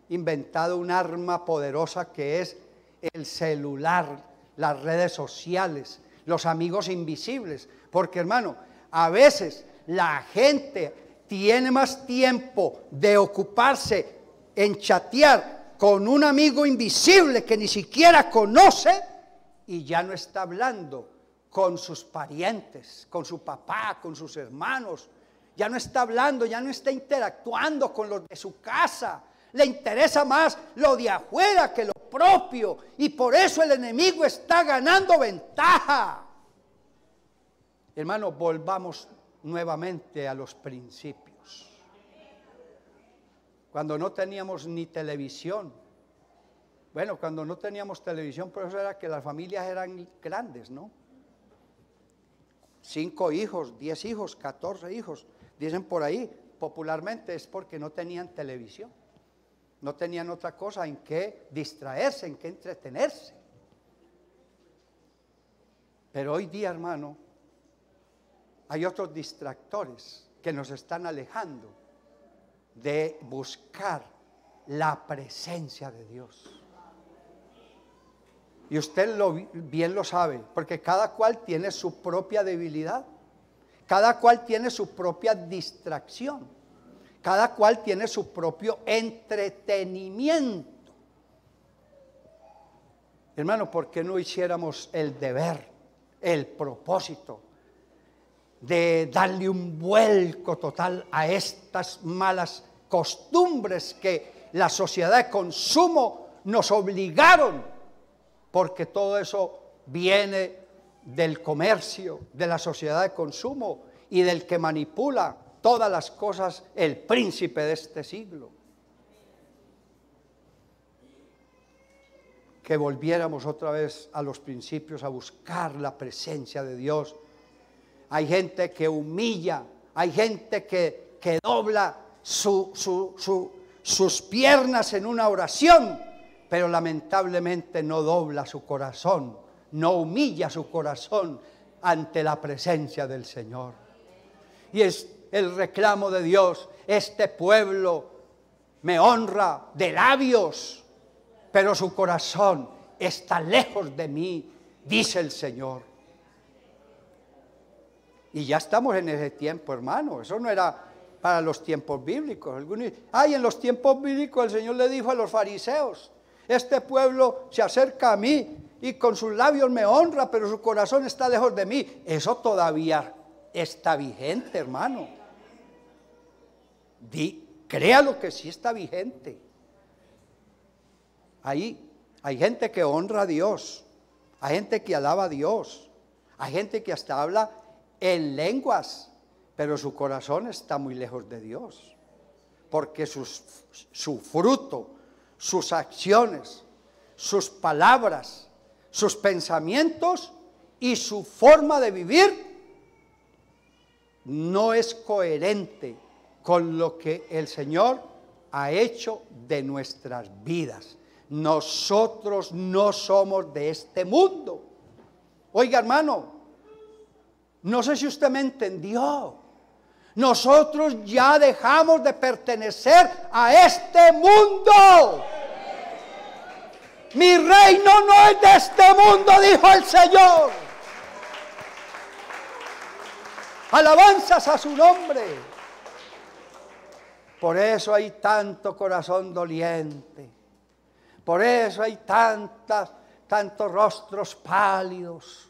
inventado un arma poderosa que es el celular, las redes sociales, los amigos invisibles. Porque hermano, a veces la gente tiene más tiempo de ocuparse en chatear con un amigo invisible que ni siquiera conoce y ya no está hablando con sus parientes, con su papá, con sus hermanos. Ya no está hablando, ya no está interactuando con los de su casa. Le interesa más lo de afuera que lo propio. Y por eso el enemigo está ganando ventaja. Hermano, volvamos nuevamente a los principios. Cuando no teníamos ni televisión. Bueno, cuando no teníamos televisión, por eso era que las familias eran grandes, ¿no? 5 hijos, 10 hijos, 14 hijos. Dicen por ahí, popularmente es porque no tenían televisión. No tenían otra cosa en que distraerse, en que entretenerse. Pero hoy día, hermano, hay otros distractores que nos están alejando de buscar la presencia de Dios. Y usted bien lo sabe, porque cada cual tiene su propia debilidad, cada cual tiene su propia distracción, cada cual tiene su propio entretenimiento. Hermano, ¿por qué no hiciéramos el deber el propósito de darle un vuelco total a estas malas costumbres que la sociedad de consumo nos obligaron, porque todo eso viene del comercio, de la sociedad de consumo y del que manipula todas las cosas, el príncipe de este siglo. Que volviéramos otra vez a los principios, a buscar la presencia de Dios. Hay gente que humilla, hay gente que dobla sus piernas en una oración, pero lamentablemente no dobla su corazón, no humilla su corazón ante la presencia del Señor. Y es el reclamo de Dios: este pueblo me honra de labios, pero su corazón está lejos de mí, dice el Señor. Y ya estamos en ese tiempo, hermano. Eso no era para los tiempos bíblicos. En los tiempos bíblicos el Señor le dijo a los fariseos: este pueblo se acerca a mí y con sus labios me honra, pero su corazón está lejos de mí. Eso todavía está vigente, hermano. Créalo que sí está vigente. Ahí hay gente que honra a Dios, hay gente que alaba a Dios, hay gente que hasta habla en lenguas, pero su corazón está muy lejos de Dios, porque su fruto, sus acciones, sus palabras, sus pensamientos y su forma de vivir no es coherente con lo que el Señor ha hecho de nuestras vidas. Nosotros no somos de este mundo. Oiga, hermano, no sé si usted me entendió. Nosotros ya dejamos de pertenecer a este mundo. Mi reino no es de este mundo, dijo el Señor. Alabanzas a su nombre. Por eso hay tanto corazón doliente. Por eso hay tantos rostros pálidos.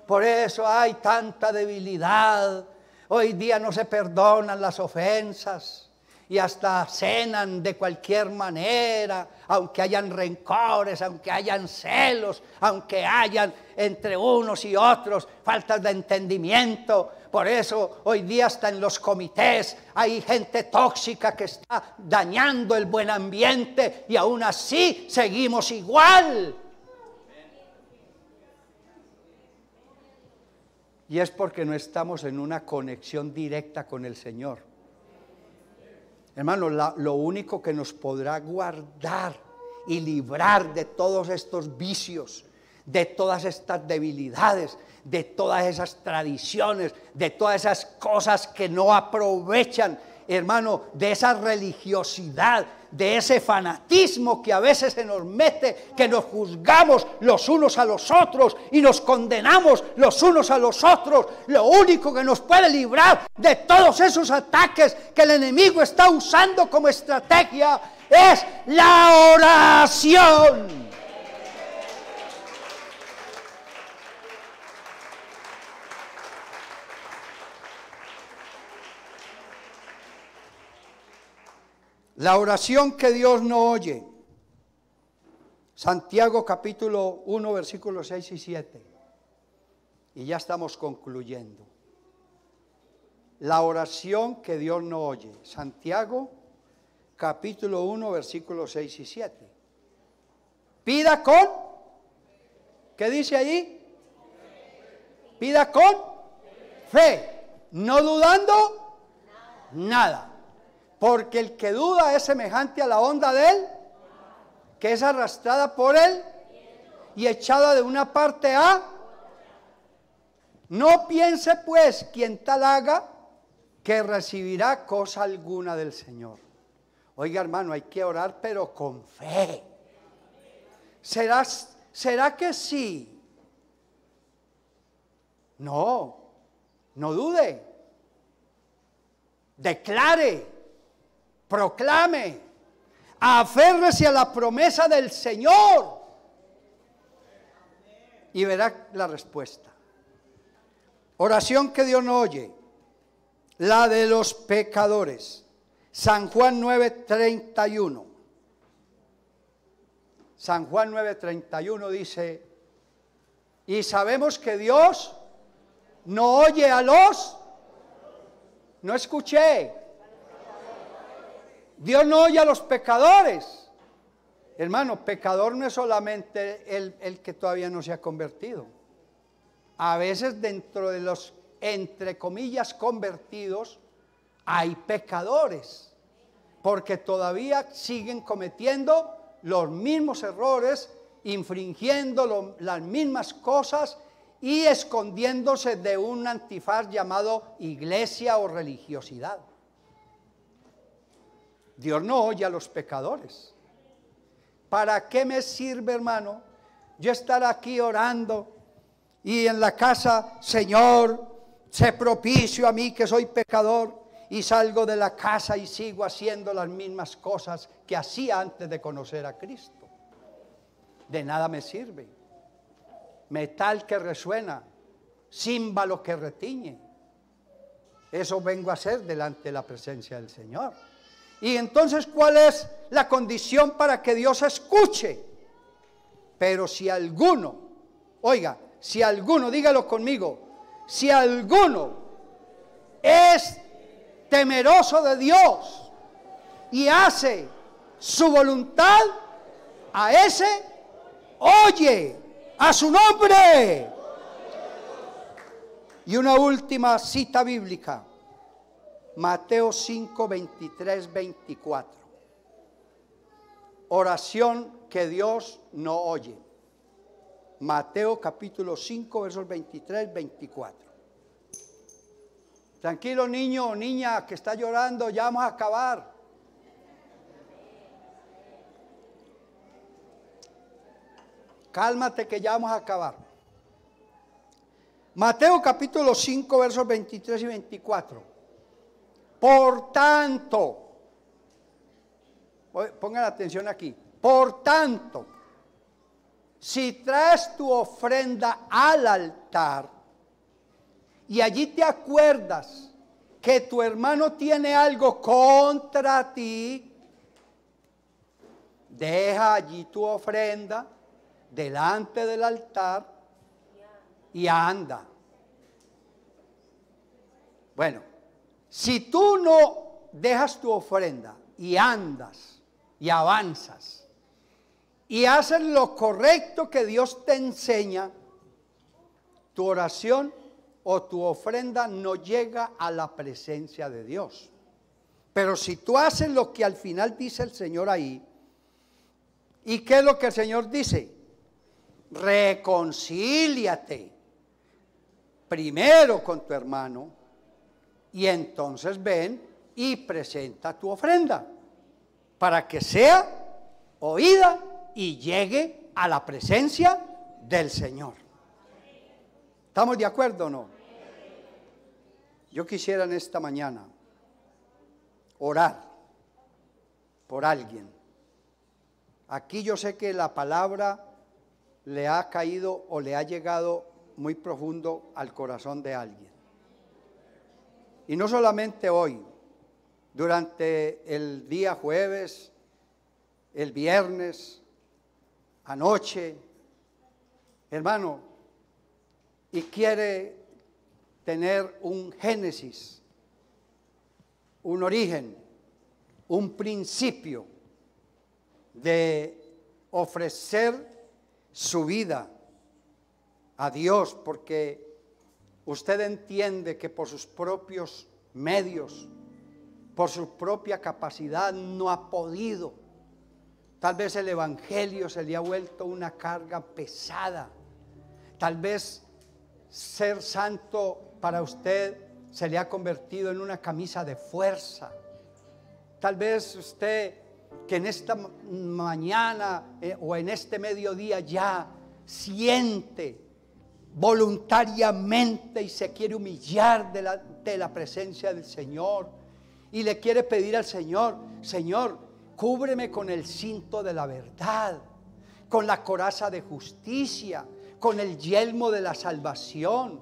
Por eso hay tanta debilidad. Hoy día no se perdonan las ofensas y hasta cenan de cualquier manera, aunque hayan rencores, aunque hayan celos, aunque hayan entre unos y otros faltas de entendimiento. Por eso hoy día hasta en los comités hay gente tóxica que está dañando el buen ambiente y aún así seguimos igual. Y es porque no estamos en una conexión directa con el Señor. Hermano, lo único que nos podrá guardar y librar de todos estos vicios, de todas estas debilidades, de todas esas tradiciones, de todas esas cosas que no aprovechan, hermano, de esa religiosidad, de ese fanatismo que a veces se nos mete, que nos juzgamos los unos a los otros y nos condenamos los unos a los otros. Lo único que nos puede librar de todos esos ataques que el enemigo está usando como estrategia es la oración. La oración que Dios no oye. Santiago capítulo 1, versículos 6 y 7. Y ya estamos concluyendo. La oración que Dios no oye. Santiago capítulo 1, versículos 6 y 7. Pida con, ¿qué dice allí? Pida con fe, no dudando nada. Porque el que duda es semejante a la onda de él, que es arrastrada por él y echada de una parte a. No piense pues quien tal haga que recibirá cosa alguna del Señor. Oiga, hermano, hay que orar pero con fe. ¿Será que sí? No dude. Declare. Proclame, aférrese a la promesa del Señor y verá la respuesta. Oración que Dios no oye. La de los pecadores. San Juan 9:31. San Juan 9:31 dice, y sabemos que Dios no oye a los... No escuché. Dios no oye a los pecadores. Hermano, pecador no es solamente el que todavía no se ha convertido. A veces dentro de los, entre comillas, convertidos, hay pecadores. Porque todavía siguen cometiendo los mismos errores, infringiendo las mismas cosas y escondiéndose de un antifaz llamado iglesia o religiosidad. Dios no oye a los pecadores. ¿Para qué me sirve, hermano, yo estar aquí orando y en la casa, Señor, sé propicio a mí que soy pecador, y salgo de la casa y sigo haciendo las mismas cosas que hacía antes de conocer a Cristo? De nada me sirve. Metal que resuena, címbalo que retiñe. Eso vengo a hacer delante de la presencia del Señor. Y entonces, ¿cuál es la condición para que Dios escuche? Pero si alguno, oiga, si alguno, dígalo conmigo, si alguno es temeroso de Dios y hace su voluntad, a ese oye a su nombre. Y una última cita bíblica, Mateo 5, 23, 24. Oración que Dios no oye. Mateo capítulo 5, versos 23, 24. Tranquilo, niño o niña que está llorando, ya vamos a acabar. Cálmate que ya vamos a acabar. Mateo capítulo 5, versos 23 y 24. Por tanto, pongan atención aquí, por tanto, si traes tu ofrenda al altar y allí te acuerdas que tu hermano tiene algo contra ti, deja allí tu ofrenda delante del altar y anda. Bueno, si tú no dejas tu ofrenda y andas y avanzas y haces lo correcto que Dios te enseña, tu oración o tu ofrenda no llega a la presencia de Dios. Pero si tú haces lo que al final dice el Señor ahí, ¿y qué es lo que el Señor dice? Reconcíliate primero con tu hermano y entonces ven y presenta tu ofrenda para que sea oída y llegue a la presencia del Señor. ¿Estamos de acuerdo o no? Yo quisiera en esta mañana orar por alguien. Aquí yo sé que la palabra le ha caído o le ha llegado muy profundo al corazón de alguien. Y no solamente hoy, durante el día jueves, el viernes, anoche, hermano, y quiere tener un génesis, un origen, un principio de ofrecer su vida a Dios, porque usted entiende que por sus propios medios, por su propia capacidad no ha podido. Tal vez el evangelio se le ha vuelto una carga pesada. Tal vez ser santo para usted se le ha convertido en una camisa de fuerza. Tal vez usted que en esta mañana o en este mediodía ya siente voluntariamente y se quiere humillar de la presencia del Señor y le quiere pedir al Señor: Señor, cúbreme con el cinto de la verdad, con la coraza de justicia, con el yelmo de la salvación,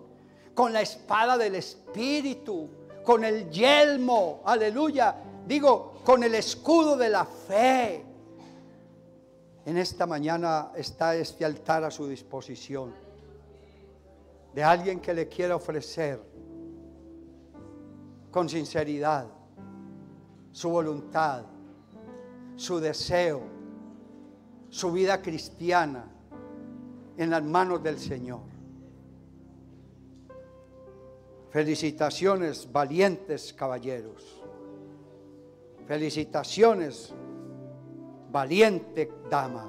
con la espada del Espíritu, con el yelmo, aleluya, digo, con el escudo de la fe. En esta mañana está este altar a su disposición, de alguien que le quiera ofrecer con sinceridad su voluntad, su deseo, su vida cristiana en las manos del Señor. Felicitaciones, valientes caballeros. Felicitaciones, valiente dama.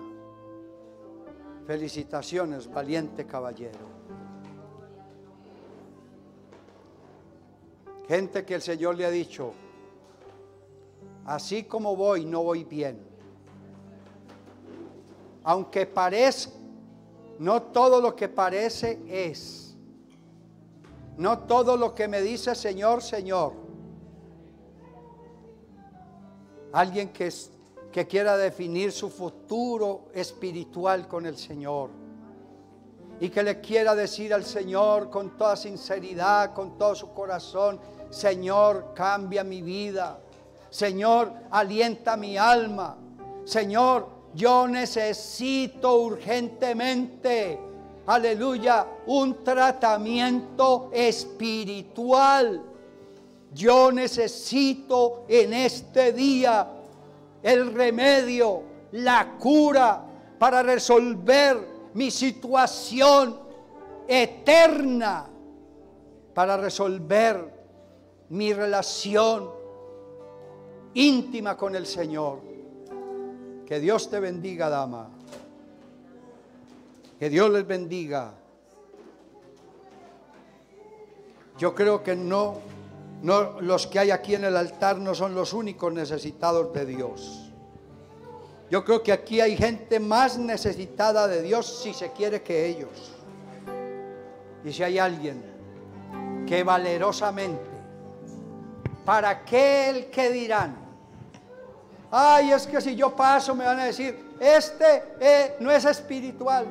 Felicitaciones, valiente caballero. Gente que el Señor le ha dicho: así como voy, no voy bien. Aunque parezca, no todo lo que parece es. No todo lo que me dice Señor, Señor. Alguien que quiera definir su futuro espiritual con el Señor y que le quiera decir al Señor con toda sinceridad, con todo su corazón: Señor, cambia mi vida. Señor, alienta mi alma. Señor, yo necesito urgentemente, aleluya, un tratamiento espiritual. Yo necesito en este día el remedio, la cura para resolver mi situación eterna, para resolver mi relación íntima con el Señor. Que Dios te bendiga, dama. Que Dios les bendiga. Yo creo que no los que hay aquí en el altar no son los únicos necesitados de Dios. Yo creo que aquí hay gente más necesitada de Dios, si se quiere, que ellos. Y si hay alguien que valerosamente, ¿para aquel que dirán? Ay, es que si yo paso me van a decir: este no es espiritual,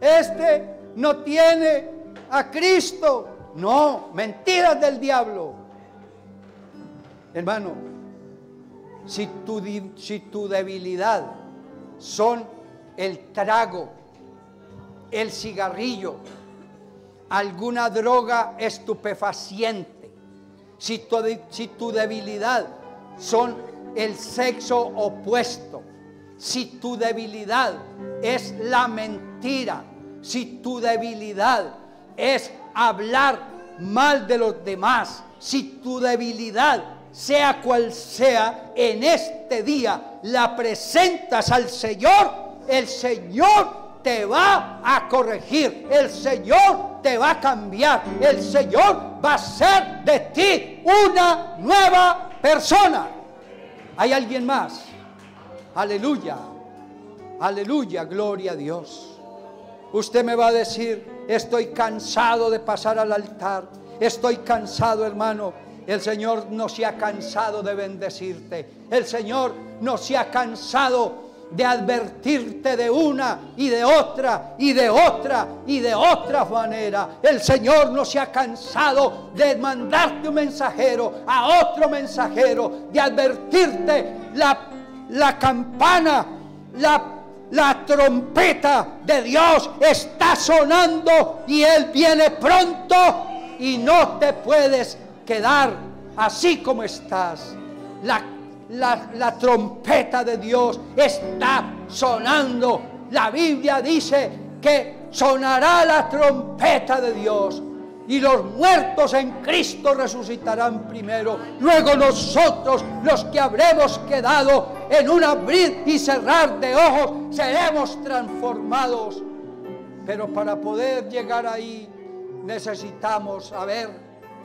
este no tiene a Cristo. No, mentiras del diablo. Hermano, si tu debilidad son el trago, el cigarrillo, alguna droga estupefaciente, si tu debilidad son el sexo opuesto, si tu debilidad es la mentira, si tu debilidad es hablar mal de los demás, si tu debilidad, sea cual sea, en este día la presentas al Señor, el Señor te va a corregir, el Señor te va a cambiar, el Señor va a hacer de ti una nueva persona. ¿Hay alguien más? Aleluya, aleluya, gloria a Dios. Usted me va a decir: estoy cansado de pasar al altar, estoy cansado, hermano. El Señor no se ha cansado de bendecirte, el Señor no se ha cansado de advertirte de una y de otra y de otra y de otra manera. El Señor no se ha cansado de mandarte un mensajero a otro mensajero, de advertirte: la campana, la trompeta de Dios está sonando y Él viene pronto, y no te puedes quedar así como estás. La trompeta de Dios está sonando. La Biblia dice que sonará la trompeta de Dios y los muertos en Cristo resucitarán primero. Luego nosotros, los que habremos quedado, en un abrir y cerrar de ojos, seremos transformados. Pero para poder llegar ahí necesitamos haber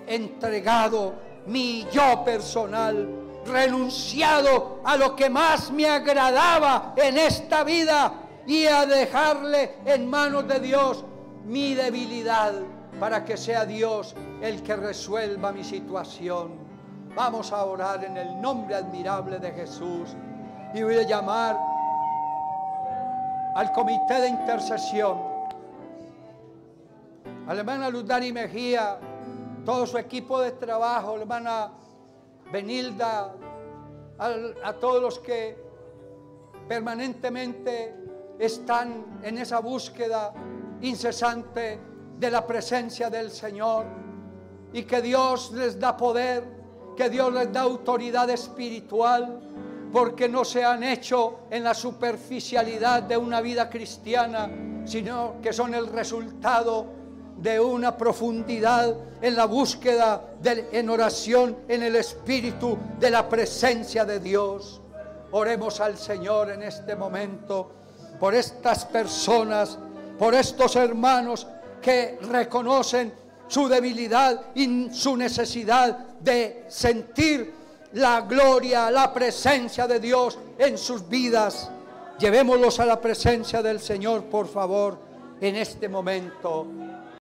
entregado mi yo personal, renunciado a lo que más me agradaba en esta vida y a dejarle en manos de Dios mi debilidad, para que sea Dios el que resuelva mi situación. Vamos a orar en el nombre admirable de Jesús, y voy a llamar al comité de intercesión. a la hermana Lutani Mejía, todo su equipo de trabajo, la hermana Benilda, a todos los que permanentemente están en esa búsqueda incesante de la presencia del Señor, y que Dios les da poder, que Dios les da autoridad espiritual, porque no se han hecho en la superficialidad de una vida cristiana, sino que son el resultado de una profundidad en la búsqueda, en oración, en el Espíritu, de la presencia de Dios. Oremos al Señor en este momento por estas personas, por estos hermanos que reconocen su debilidad y su necesidad de sentir la gloria, la presencia de Dios en sus vidas. Llevémoslos a la presencia del Señor, por favor, en este momento.